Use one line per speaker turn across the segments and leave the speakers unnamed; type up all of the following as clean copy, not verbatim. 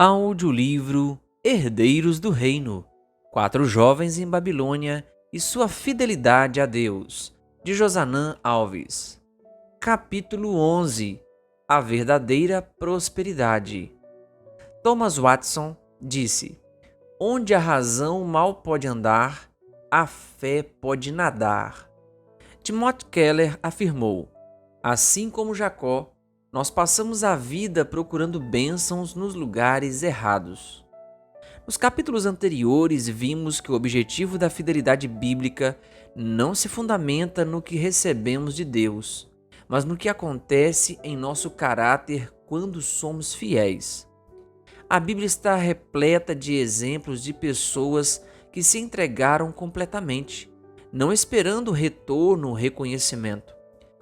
Audiolivro Herdeiros do Reino: Quatro Jovens em Babilônia e Sua Fidelidade a Deus, de Josanã Alves. Capítulo 11: A Verdadeira Prosperidade. Thomas Watson disse: Onde a razão mal pode andar, a fé pode nadar. Timothy Keller afirmou: Assim como Jacó, nós passamos a vida procurando bênçãos nos lugares errados. Nos capítulos anteriores, vimos que o objetivo da fidelidade bíblica não se fundamenta no que recebemos de Deus, mas no que acontece em nosso caráter quando somos fiéis. A Bíblia está repleta de exemplos de pessoas que se entregaram completamente, não esperando retorno ou reconhecimento.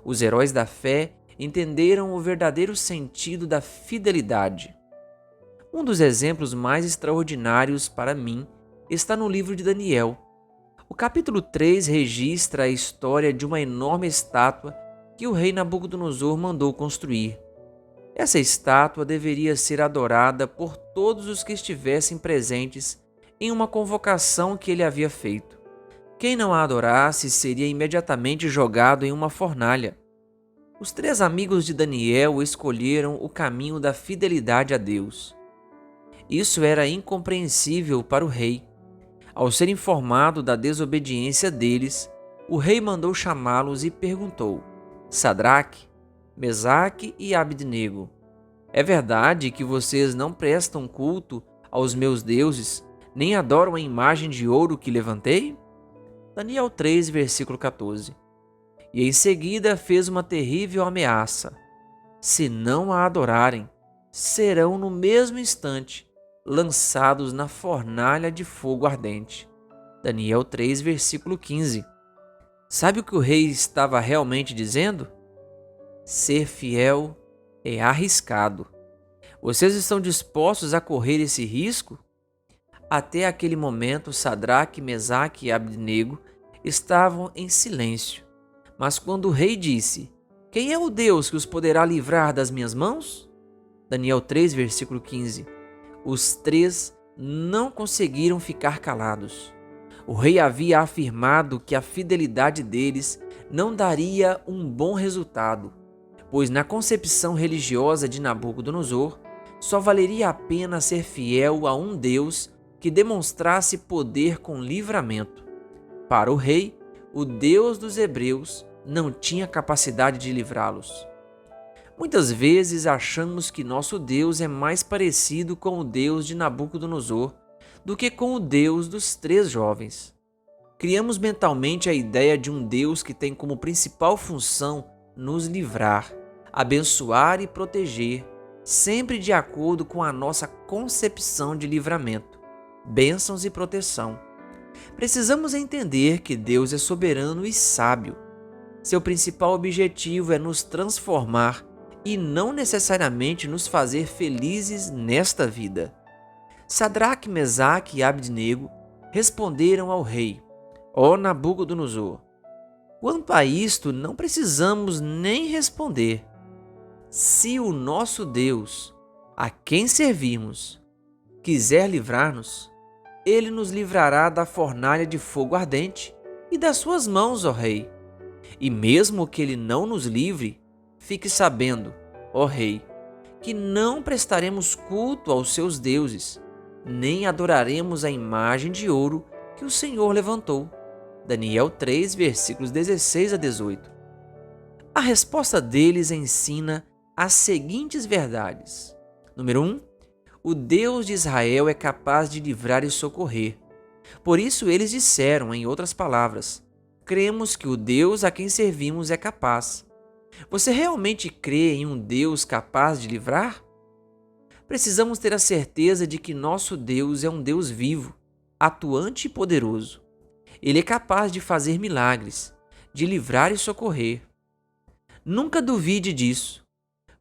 Os heróis da fé entenderam o verdadeiro sentido da fidelidade. Um dos exemplos mais extraordinários para mim está no livro de Daniel. O capítulo 3 registra a história de uma enorme estátua que o rei Nabucodonosor mandou construir. Essa estátua deveria ser adorada por todos os que estivessem presentes em uma convocação que ele havia feito. Quem não a adorasse seria imediatamente jogado em uma fornalha. Os três amigos de Daniel escolheram o caminho da fidelidade a Deus. Isso era incompreensível para o rei. Ao ser informado da desobediência deles, o rei mandou chamá-los e perguntou: Sadraque, Mesaque e Abednego, é verdade que vocês não prestam culto aos meus deuses, nem adoram a imagem de ouro que levantei? Daniel 3, versículo 14. E em seguida fez uma terrível ameaça: se não a adorarem, serão no mesmo instante lançados na fornalha de fogo ardente. Daniel 3, versículo 15. Sabe o que o rei estava realmente dizendo? Ser fiel é arriscado. Vocês estão dispostos a correr esse risco? Até aquele momento, Sadraque, Mesaque e Abednego estavam em silêncio. Mas quando o rei disse: Quem é o Deus que os poderá livrar das minhas mãos? Daniel 3, versículo 15. Os três não conseguiram ficar calados. O rei havia afirmado que a fidelidade deles não daria um bom resultado, pois na concepção religiosa de Nabucodonosor, só valeria a pena ser fiel a um Deus que demonstrasse poder com livramento. Para o rei, o Deus dos hebreus não tinha capacidade de livrá-los. Muitas vezes achamos que nosso Deus é mais parecido com o Deus de Nabucodonosor do que com o Deus dos três jovens. Criamos mentalmente a ideia de um Deus que tem como principal função nos livrar, abençoar e proteger, sempre de acordo com a nossa concepção de livramento, bênçãos e proteção. Precisamos entender que Deus é soberano e sábio. Seu principal objetivo é nos transformar e não necessariamente nos fazer felizes nesta vida. Sadraque, Mesaque e Abednego responderam ao rei: Ó Nabucodonosor, quanto a isto não precisamos nem responder. Se o nosso Deus, a quem servimos, quiser livrar-nos, ele nos livrará da fornalha de fogo ardente e das suas mãos, ó rei. E mesmo que ele não nos livre, fique sabendo, ó rei, que não prestaremos culto aos seus deuses, nem adoraremos a imagem de ouro que o Senhor levantou. Daniel 3, versículos 16 a 18. A resposta deles ensina as seguintes verdades. Número 1. O Deus de Israel é capaz de livrar e socorrer. Por isso eles disseram, em outras palavras, cremos que o Deus a quem servimos é capaz. Você realmente crê em um Deus capaz de livrar? Precisamos ter a certeza de que nosso Deus é um Deus vivo, atuante e poderoso. Ele é capaz de fazer milagres, de livrar e socorrer. Nunca duvide disso.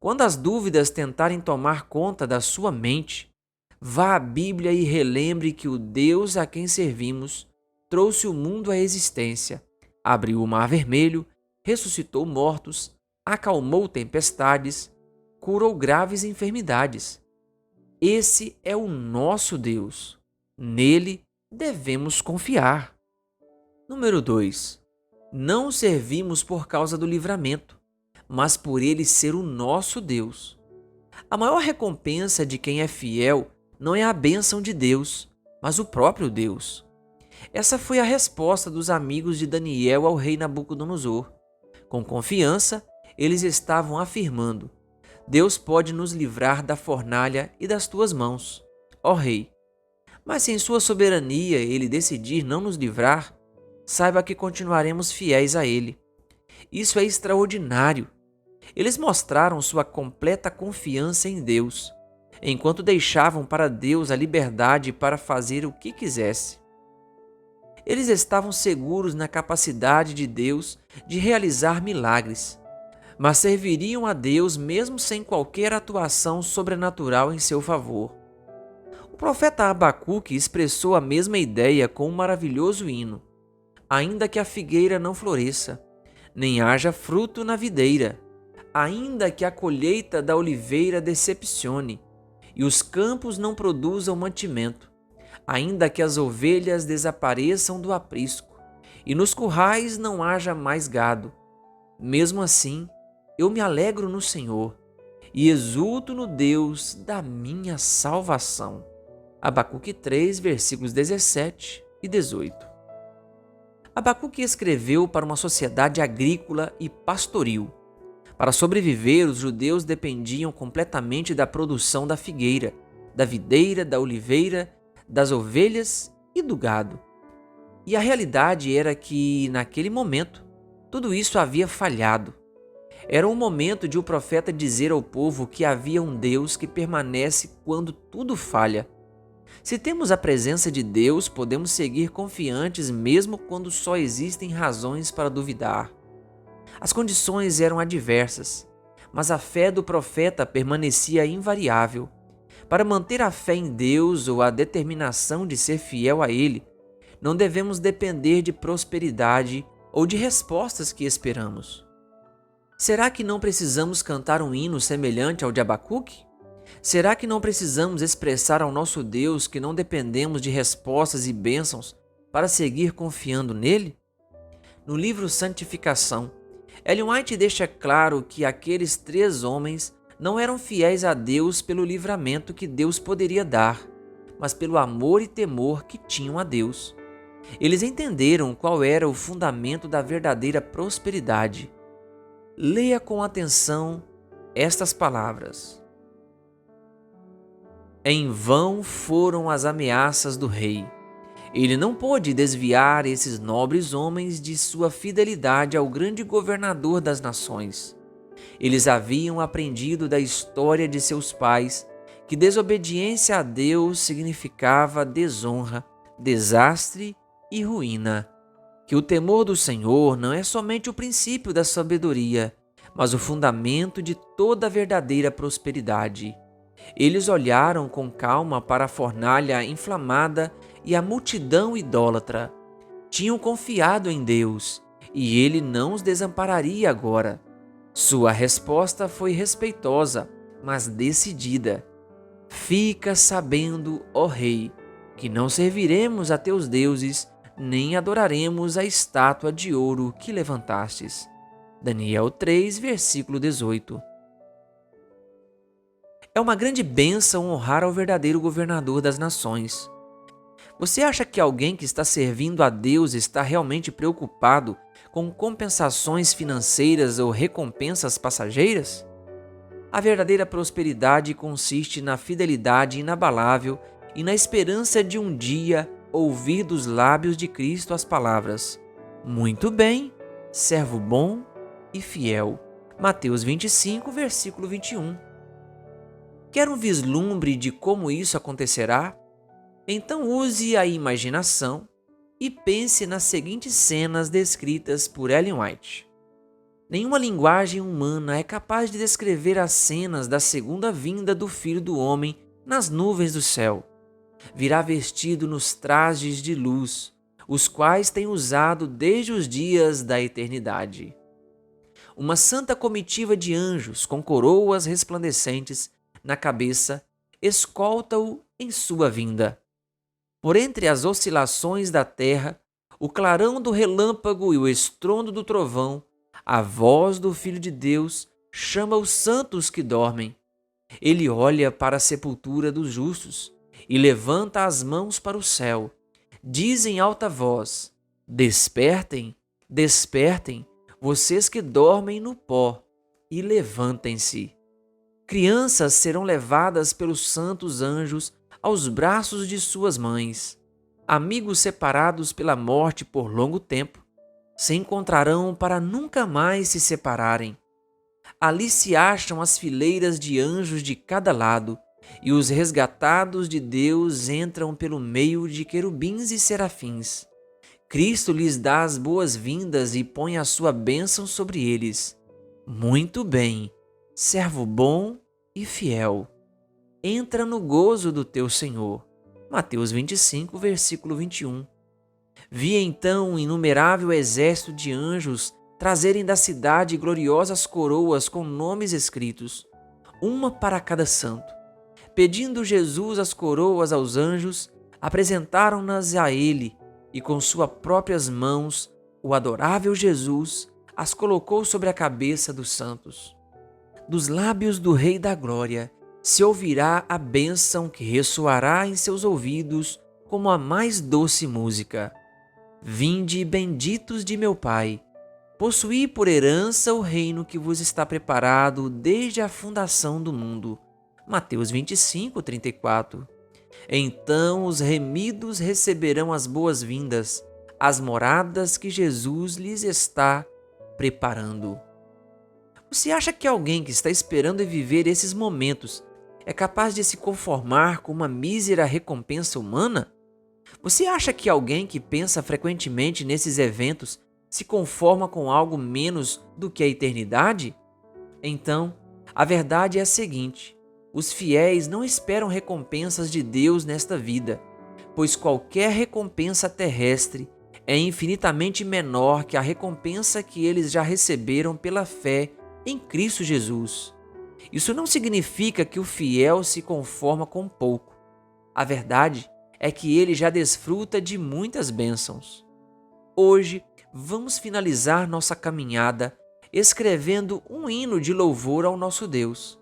Quando as dúvidas tentarem tomar conta da sua mente, vá à Bíblia e relembre que o Deus a quem servimos trouxe o mundo à existência, abriu o mar vermelho, ressuscitou mortos, acalmou tempestades, curou graves enfermidades. Esse é o nosso Deus. Nele devemos confiar. Número 2. Não o servimos por causa do livramento, mas por ele ser o nosso Deus. A maior recompensa de quem é fiel não é a bênção de Deus, mas o próprio Deus. Essa foi a resposta dos amigos de Daniel ao rei Nabucodonosor. Com confiança, eles estavam afirmando: Deus pode nos livrar da fornalha e das tuas mãos, ó rei. Mas se em sua soberania ele decidir não nos livrar, saiba que continuaremos fiéis a ele. Isso é extraordinário. Eles mostraram sua completa confiança em Deus, enquanto deixavam para Deus a liberdade para fazer o que quisesse. Eles estavam seguros na capacidade de Deus de realizar milagres, mas serviriam a Deus mesmo sem qualquer atuação sobrenatural em seu favor. O profeta Abacuque expressou a mesma ideia com um maravilhoso hino: ainda que a figueira não floresça, nem haja fruto na videira, ainda que a colheita da oliveira decepcione, e os campos não produzam mantimento, ainda que as ovelhas desapareçam do aprisco, e nos currais não haja mais gado, mesmo assim, eu me alegro no Senhor e exulto no Deus da minha salvação. Abacuque 3, versículos 17 e 18. Abacuque escreveu para uma sociedade agrícola e pastoril. Para sobreviver, os judeus dependiam completamente da produção da figueira, da videira, da oliveira, das ovelhas e do gado. E a realidade era que, naquele momento, tudo isso havia falhado. Era um momento de o profeta dizer ao povo que havia um Deus que permanece quando tudo falha. Se temos a presença de Deus, podemos seguir confiantes mesmo quando só existem razões para duvidar. As condições eram adversas, mas a fé do profeta permanecia invariável. Para manter a fé em Deus ou a determinação de ser fiel a Ele, não devemos depender de prosperidade ou de respostas que esperamos. Será que não precisamos cantar um hino semelhante ao de Abacuque? Será que não precisamos expressar ao nosso Deus que não dependemos de respostas e bênçãos para seguir confiando nele? No livro Santificação, Ellen White deixa claro que aqueles 3 homens não eram fiéis a Deus pelo livramento que Deus poderia dar, mas pelo amor e temor que tinham a Deus. Eles entenderam qual era o fundamento da verdadeira prosperidade. Leia com atenção estas palavras. Em vão foram as ameaças do rei. Ele não pôde desviar esses nobres homens de sua fidelidade ao grande governador das nações. Eles haviam aprendido da história de seus pais que desobediência a Deus significava desonra, desastre e ruína. Que o temor do Senhor não é somente o princípio da sabedoria, mas o fundamento de toda a verdadeira prosperidade. Eles olharam com calma para a fornalha inflamada e a multidão idólatra. Tinham confiado em Deus, e Ele não os desampararia agora. Sua resposta foi respeitosa, mas decidida. Fica sabendo, ó Rei, que não serviremos a teus deuses, nem adoraremos a estátua de ouro que levantastes. Daniel 3, versículo 18. É uma grande bênção honrar ao verdadeiro governador das nações. Você acha que alguém que está servindo a Deus está realmente preocupado com compensações financeiras ou recompensas passageiras? A verdadeira prosperidade consiste na fidelidade inabalável e na esperança de um dia ouvir dos lábios de Cristo as palavras: muito bem, servo bom e fiel. Mateus 25, versículo 21. Quer um vislumbre de como isso acontecerá? Então use a imaginação e pense nas seguintes cenas descritas por Ellen White. Nenhuma linguagem humana é capaz de descrever as cenas da segunda vinda do Filho do Homem nas nuvens do céu. Virá vestido nos trajes de luz, os quais tem usado desde os dias da eternidade. Uma santa comitiva de anjos com coroas resplandecentes na cabeça escolta-o em sua vinda. Por entre as oscilações da terra, o clarão do relâmpago e o estrondo do trovão, a voz do Filho de Deus chama os santos que dormem. Ele olha para a sepultura dos justos e levanta as mãos para o céu. Diz em alta voz: Despertem, despertem, vocês que dormem no pó, e levantem-se. Crianças serão levadas pelos santos anjos aos braços de suas mães. Amigos separados pela morte por longo tempo se encontrarão para nunca mais se separarem. Ali se acham as fileiras de anjos de cada lado, e os resgatados de Deus entram pelo meio de querubins e serafins. Cristo lhes dá as boas-vindas e põe a sua bênção sobre eles. Muito bem, servo bom e fiel. Entra no gozo do teu Senhor. Mateus 25, versículo 21. Vi então um inumerável exército de anjos trazerem da cidade gloriosas coroas com nomes escritos, uma para cada santo. Pedindo Jesus as coroas aos anjos, apresentaram-nas a ele, e com suas próprias mãos, o adorável Jesus as colocou sobre a cabeça dos santos. Dos lábios do Rei da Glória se ouvirá a bênção que ressoará em seus ouvidos como a mais doce música. Vinde, benditos de meu Pai, possuí por herança o reino que vos está preparado desde a fundação do mundo. Mateus 25, 34. Então os remidos receberão as boas-vindas, as moradas que Jesus lhes está preparando. Você acha que alguém que está esperando viver esses momentos é capaz de se conformar com uma mísera recompensa humana? Você acha que alguém que pensa frequentemente nesses eventos se conforma com algo menos do que a eternidade? Então, a verdade é a seguinte: os fiéis não esperam recompensas de Deus nesta vida, pois qualquer recompensa terrestre é infinitamente menor que a recompensa que eles já receberam pela fé em Cristo Jesus. Isso não significa que o fiel se conforma com pouco. A verdade é que ele já desfruta de muitas bênçãos. Hoje, vamos finalizar nossa caminhada escrevendo um hino de louvor ao nosso Deus.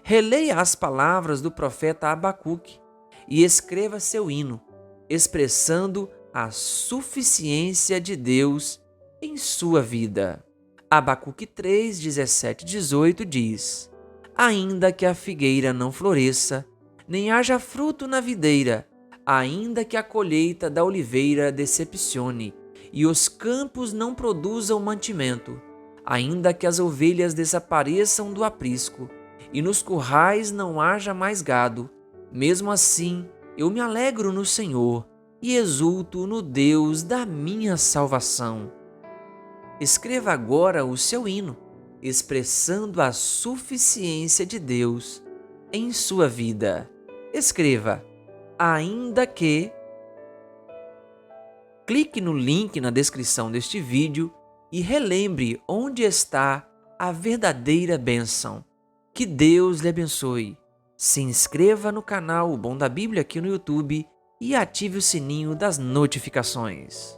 Releia as palavras do profeta Abacuque e escreva seu hino, expressando a suficiência de Deus em sua vida. Abacuque 3, 17 e 18 diz: Ainda que a figueira não floresça, nem haja fruto na videira, ainda que a colheita da oliveira decepcione, e os campos não produzam mantimento, ainda que as ovelhas desapareçam do aprisco, e nos currais não haja mais gado, mesmo assim eu me alegro no Senhor e exulto no Deus da minha salvação. Escreva agora o seu hino, expressando a suficiência de Deus em sua vida. Escreva: ainda que... Clique no link na descrição deste vídeo e relembre onde está a verdadeira bênção. Que Deus lhe abençoe. Se inscreva no canal O Bom da Bíblia aqui no YouTube e ative o sininho das notificações.